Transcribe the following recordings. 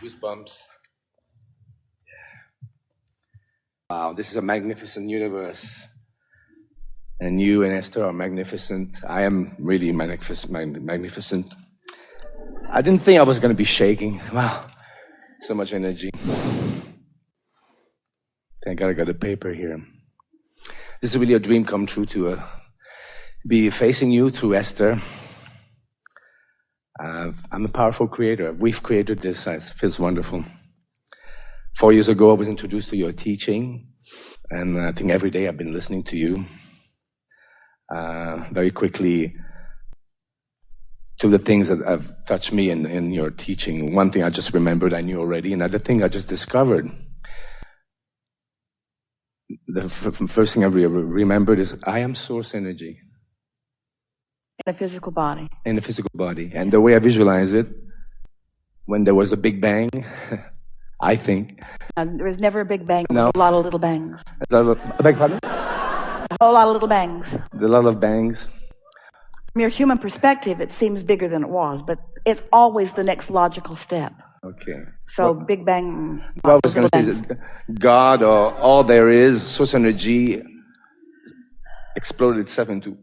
Goosebumps. Wow, this is a magnificent universe. And you and Esther are magnificent. I am really magnificent. I didn't think I was going to be shaking. Wow, so much energy. Thank God I got a paper here. This is really a dream come true to be facing you through Esther. I'm a powerful creator. We've created this. It feels wonderful. 4 years ago, I was introduced to your teaching, and I think every day I've been listening to you. Very quickly, to the things that have touched me in your teaching. One thing I just remembered I knew already. Another thing I just discovered. The first thing I remembered is I am source energy. In a physical body. In a physical body. And the way I visualize it, when there was a big bang, I think. There was never a big bang. There was a lot of little bangs. I beg pardon? A whole lot of little bangs. A lot of bangs. From your human perspective, it seems bigger than it was, but it's always the next logical step. Okay. So big bang. What I was going to say is that God, or all there is, source energy, exploded itself into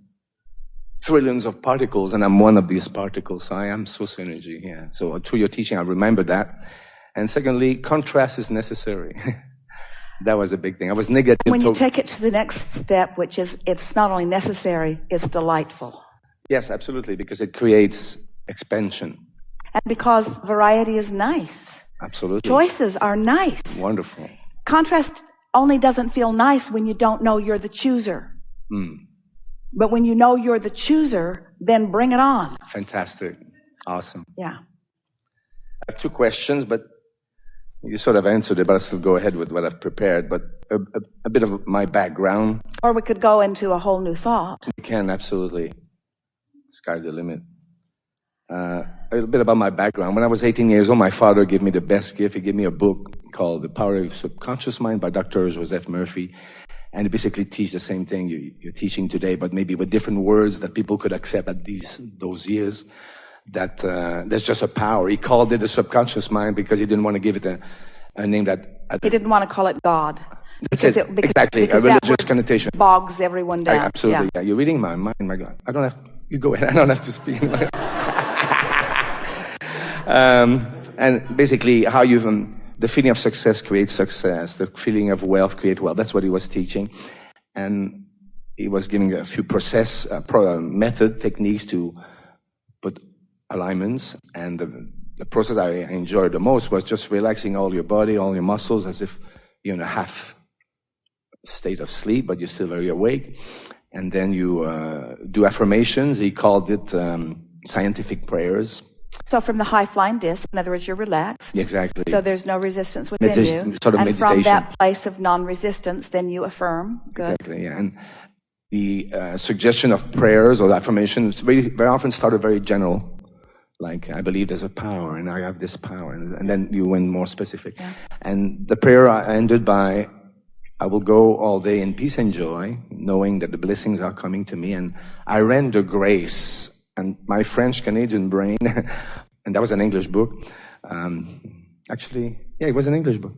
trillions of particles, and I'm one of these particles. So I am source energy. Yeah. So through your teaching, I remember that. And secondly, contrast is necessary. That was a big thing. I was negative. When you take it to the next step, which is it's not only necessary, it's delightful. Yes, absolutely, because it creates expansion. And because variety is nice. Absolutely. Choices are nice. Wonderful. Contrast only doesn't feel nice when you don't know you're the chooser. But when you know you're the chooser, then bring it on. Fantastic. Awesome. Yeah. I have two questions, but you sort of answered it, but I'll still go ahead with what I've prepared. But a bit of my background. Or we could go into a whole new thought. We can, absolutely. Sky's the limit. A little bit about my background. When I was 18 years old, my father gave me the best gift. He gave me a book called The Power of the Subconscious Mind by Dr. Joseph Murphy. And it basically teaches the same thing you're teaching today, but maybe with different words that people could accept at those years. That there's just a power. He called it the subconscious mind because he didn't want to give it a name that... He didn't want to call it God. That's it. Exactly. A religious connotation. Bogs everyone down. Absolutely. Yeah. You're reading my mind, my God. I don't have... You go ahead. I don't have to speak. And basically how the feeling of success creates success. The feeling of wealth creates wealth. That's what he was teaching. And he was giving a few method techniques to put alignments. And the process I enjoyed the most was just relaxing all your body, all your muscles, as if you're in a half state of sleep, but you're still very awake. And then you do affirmations. He called it scientific prayers. So from the high-flying disc, in other words, you're relaxed. Exactly. So there's no resistance within you. Sort of and meditation. From that place of non-resistance, then you affirm. Good. Exactly, yeah. And the suggestion of prayers or affirmations very often started very general. Like, I believe there's a power, and I have this power. And then you went more specific. Yeah. And the prayer ended by, I will go all day in peace and joy, knowing that the blessings are coming to me. And I render grace. And my French-Canadian brain, and that was an English book. Actually, yeah, it was an English book.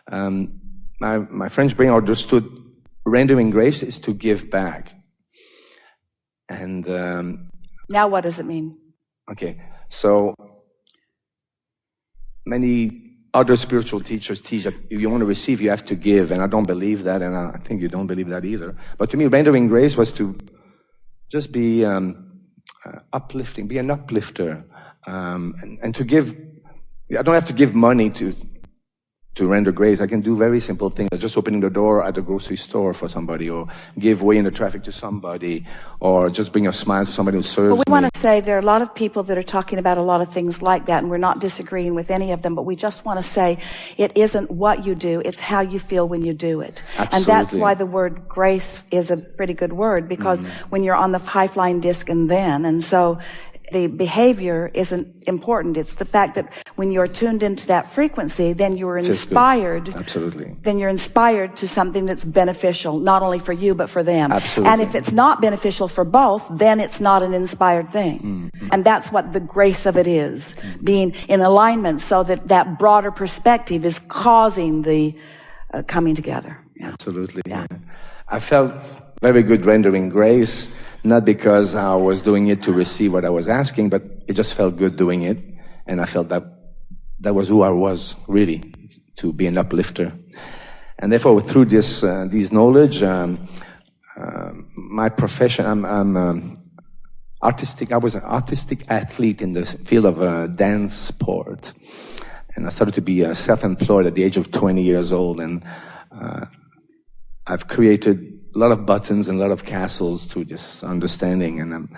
My French brain understood rendering grace is to give back. And now what does it mean? Okay, so many other spiritual teachers teach that if you want to receive, you have to give. And I don't believe that, and I think you don't believe that either. But to me, rendering grace was to just be... uplifting, be an uplifter, and to give. I don't have to give money to render grace. I can do very simple things, like just opening the door at the grocery store for somebody, or give way in the traffic to somebody, or just bring a smile to somebody who serves me. Well, we want to say there are a lot of people that are talking about a lot of things like that, and we're not disagreeing with any of them, but we just want to say it isn't what you do, it's how you feel when you do it. Absolutely. And that's why the word grace is a pretty good word, because when you're on the high-flying disc and so the behavior isn't important. It's the fact that when you're tuned into that frequency, then you're inspired. Absolutely. Then you're inspired to something that's beneficial, not only for you, but for them. Absolutely. And if it's not beneficial for both, then it's not an inspired thing. Mm-hmm. And that's what the grace of it is, being in alignment so that that broader perspective is causing the coming together. Yeah. Absolutely. Yeah. I felt very good rendering grace, not because I was doing it to receive what I was asking, but it just felt good doing it. And I felt that that was who I was, really, to be an uplifter. And therefore, through these knowledge, my profession, I'm artistic. I was an artistic athlete in the field of dance sport. And I started to be self-employed at the age of 20 years old. And I've created a lot of buttons and a lot of castles through this understanding, and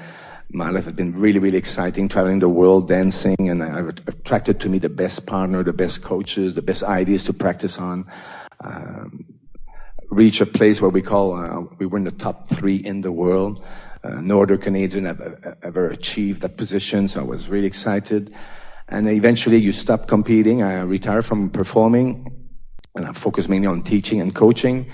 my life has been really, really exciting, traveling the world, dancing, and I've attracted to me the best partner, the best coaches, the best ideas to practice on, reach a place where we were in the top 3 in the world. No other Canadian ever achieved that position, so I was really excited. And eventually you stop competing. I retired from performing, and I focused mainly on teaching and coaching.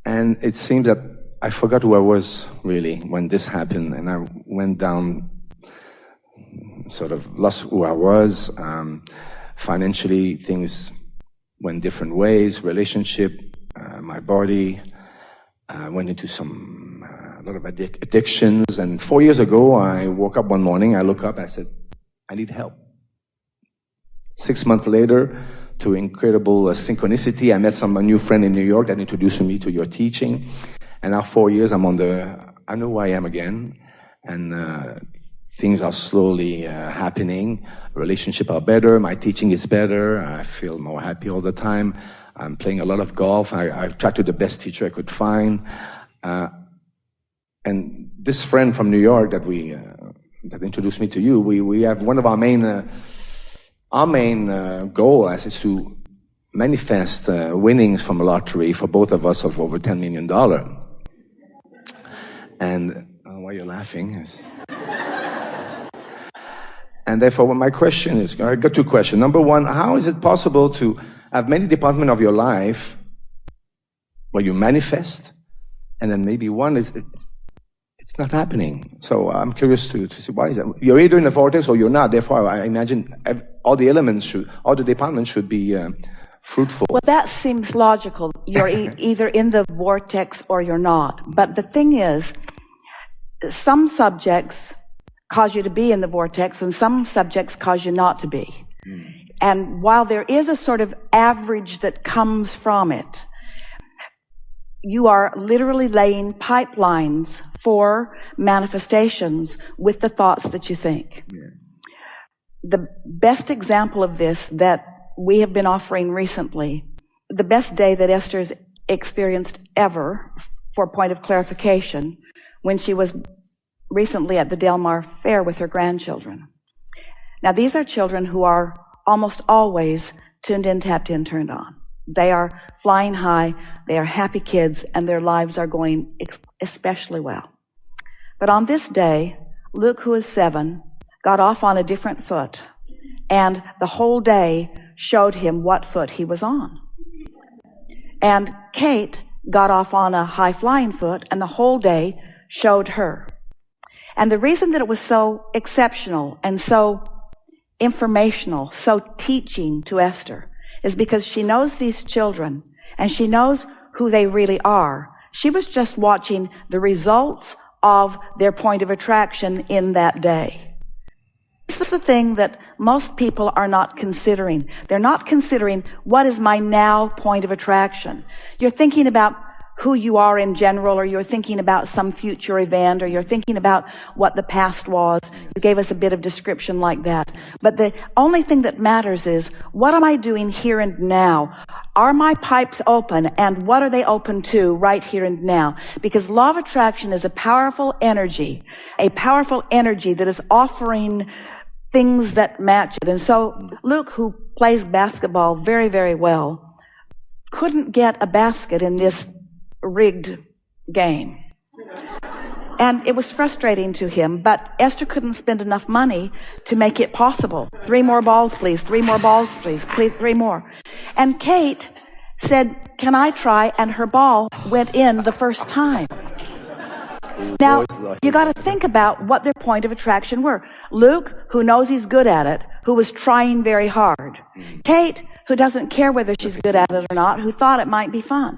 And it seemed that I forgot who I was, really, when this happened. And I went down, sort of lost who I was. Financially, things went different ways. Relationship, my body, went into a lot of addictions. And 4 years ago, I woke up one morning, I look up, I said, I need help. 6 months later, to incredible synchronicity, I met a new friend in New York that introduced me to your teaching. And now 4 years, I know who I am again. And things are slowly happening. Relationships are better. My teaching is better. I feel more happy all the time. I'm playing a lot of golf. I've tried to be the best teacher I could find. And this friend from New York that introduced me to you, we have one of our main goal is to manifest winnings from a lottery for both of us of over $10 million. And why you're laughing? And therefore, my question is, I got 2 questions. Number 1, how is it possible to have many departments of your life where you manifest, and then maybe one is it's not happening? So I'm curious to see why is that. You're either in the vortex or you're not. Therefore, I imagine all the departments should be fruitful. Well, that seems logical. You're either in the vortex or you're not. But the thing is, some subjects cause you to be in the vortex and some subjects cause you not to be. And while there is a sort of average that comes from it, you are literally laying pipelines for manifestations with the thoughts that you think. Yeah. The best example of this that we have been offering recently, the best day that Esther's experienced ever, for a point of clarification, when she was recently at the Del Mar Fair with her grandchildren. Now, these are children who are almost always tuned in, tapped in, turned on. They are flying high, they are happy kids, and their lives are going especially well. But on this day, Luke, who is 7, got off on a different foot, and the whole day showed him what foot he was on. And Kate got off on a high-flying foot, and the whole day showed her. And the reason that it was so exceptional and so informational, so teaching to Esther, is because she knows these children, and she knows who they really are. She was just watching the results of their point of attraction in that day. This is the thing that most people are not considering. They're not considering, what is my now point of attraction? You're thinking about who you are in general, or you're thinking about some future event, or you're thinking about what the past was. You gave us a bit of description like that. But the only thing that matters is, what am I doing here and now? Are my pipes open, and what are they open to right here and now? Because law of attraction is a powerful energy that is offering things that match it. And so Luke, who plays basketball very, very well, couldn't get a basket in this rigged game. And it was frustrating to him, but Esther couldn't spend enough money to make it possible. 3 more balls, please. 3 more balls, please. 3 more. And Kate said, can I try? And her ball went in the first time. Now, you got to think about what their point of attraction were. Luke, who knows he's good at it, who was trying very hard. Kate, who doesn't care whether she's good at it or not, who thought it might be fun.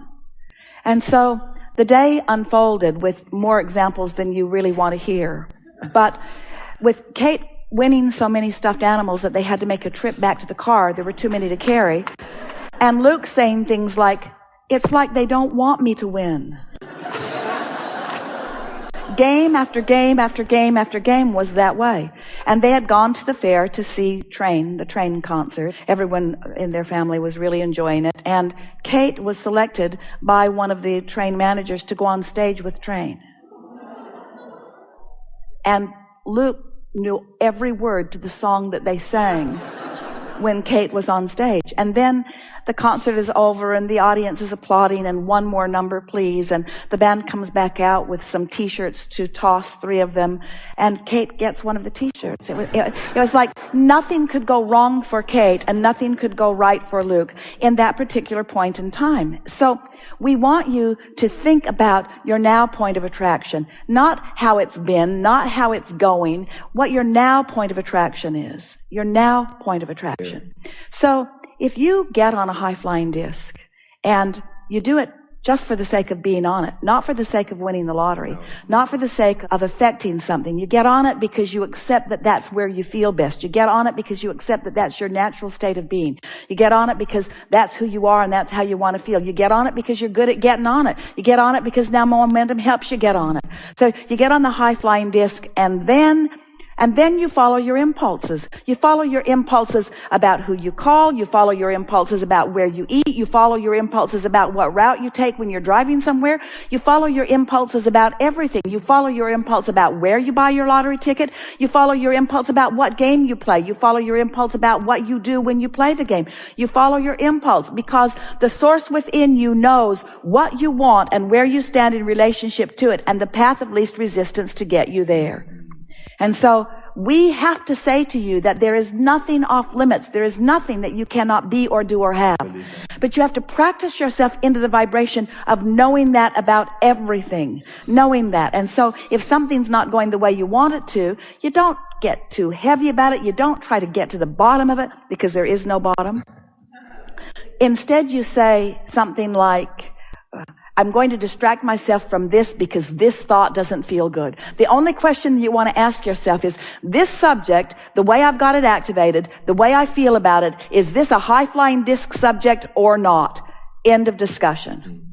And so the day unfolded with more examples than you really want to hear. But with Kate winning so many stuffed animals that they had to make a trip back to the car, there were too many to carry. And Luke saying things like, it's like they don't want me to win. Game after game after game after game was that way. And they had gone to the fair to see the Train concert. Everyone in their family was really enjoying it. And Kate was selected by one of the Train managers to go on stage with Train. And Luke knew every word to the song that they sang when Kate was on stage. And then the concert is over and the audience is applauding and 1 more number, please. And the band comes back out with some t-shirts to toss 3 of them. And Kate gets one of the t-shirts. It was like nothing could go wrong for Kate and nothing could go right for Luke in that particular point in time. So we want you to think about your now point of attraction, not how it's been, not how it's going, what your now point of attraction is. Your now point of attraction. So if you get on a high-flying disc and you do it just for the sake of being on it, not for the sake of winning the lottery, not for the sake of affecting something. You get on it because you accept that that's where you feel best. You get on it because you accept that that's your natural state of being. You get on it because that's who you are and that's how you want to feel. You get on it because you're good at getting on it. You get on it because now momentum helps you get on it. So you get on the high-flying disc and then you follow your impulses. You follow your impulses about who you call. You follow your impulses about where you eat. You follow your impulses about what route you take when you're driving somewhere. You follow your impulses about everything. You follow your impulse about where you buy your lottery ticket. You follow your impulse about what game you play. You follow your impulse about what you do when you play the game. You follow your impulse because the source within you knows what you want and where you stand in relationship to it and the path of least resistance to get you there. And so we have to say to you that there is nothing off limits. There is nothing that you cannot be or do or have. But you have to practice yourself into the vibration of knowing that about everything. Knowing that. And so if something's not going the way you want it to, you don't get too heavy about it. You don't try to get to the bottom of it because there is no bottom. Instead, you say something like, I'm going to distract myself from this because this thought doesn't feel good. The only question you want to ask yourself is, this subject, the way I've got it activated, the way I feel about it, is this a high-flying disc subject or not? End of discussion.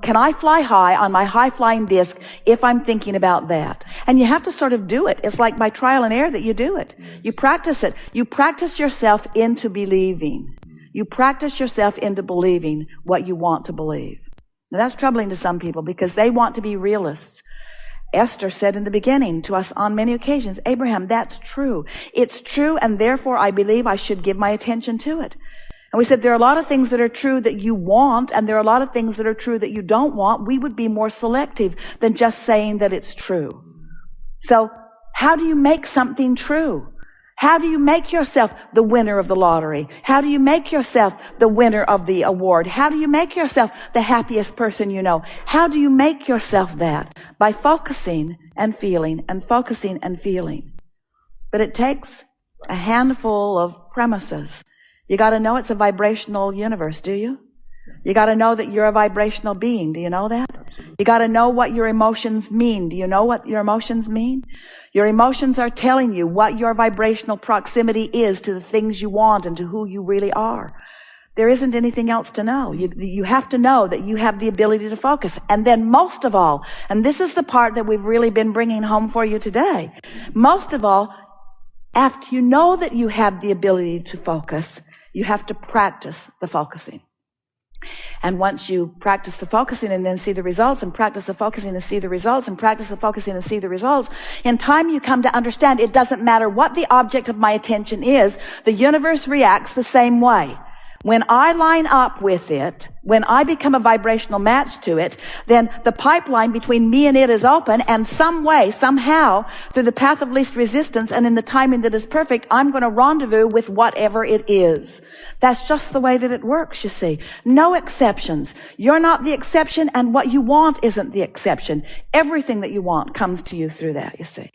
Can I fly high on my high-flying disc if I'm thinking about that? And you have to sort of do it. It's like by trial and error that you do it. You practice it. You practice yourself into believing. You practice yourself into believing what you want to believe. Now that's troubling to some people because they want to be realists. Esther said in the beginning to us on many occasions, Abraham, that's true. It's true, and therefore I believe I should give my attention to it. And we said there are a lot of things that are true that you want, and there are a lot of things that are true that you don't want. We would be more selective than just saying that it's true. So how do you make something true? How do you make yourself the winner of the lottery? How do you make yourself the winner of the award? How do you make yourself the happiest person you know? How do you make yourself that? By focusing and feeling and focusing and feeling. But it takes a handful of premises. You got to know it's a vibrational universe, do you? You got to know that you're a vibrational being. Do you know that? You got to know what your emotions mean. Do you know what your emotions mean? Your emotions are telling you what your vibrational proximity is to the things you want and to who you really are. There isn't anything else to know. You have to know that you have the ability to focus. And then most of all, and this is the part that we've really been bringing home for you today, most of all, after you know that you have the ability to focus, you have to practice the focusing. And once you practice the focusing and then see the results, and practice the focusing and see the results, and practice the focusing and see the results, in time you come to understand it doesn't matter what the object of my attention is, the universe reacts the same way. When I line up with it, when I become a vibrational match to it, then the pipeline between me and it is open, and some way, somehow, through the path of least resistance and in the timing that is perfect, I'm going to rendezvous with whatever it is. That's just the way that it works, you see. No exceptions. You're not the exception, and what you want isn't the exception. Everything that you want comes to you through that, you see.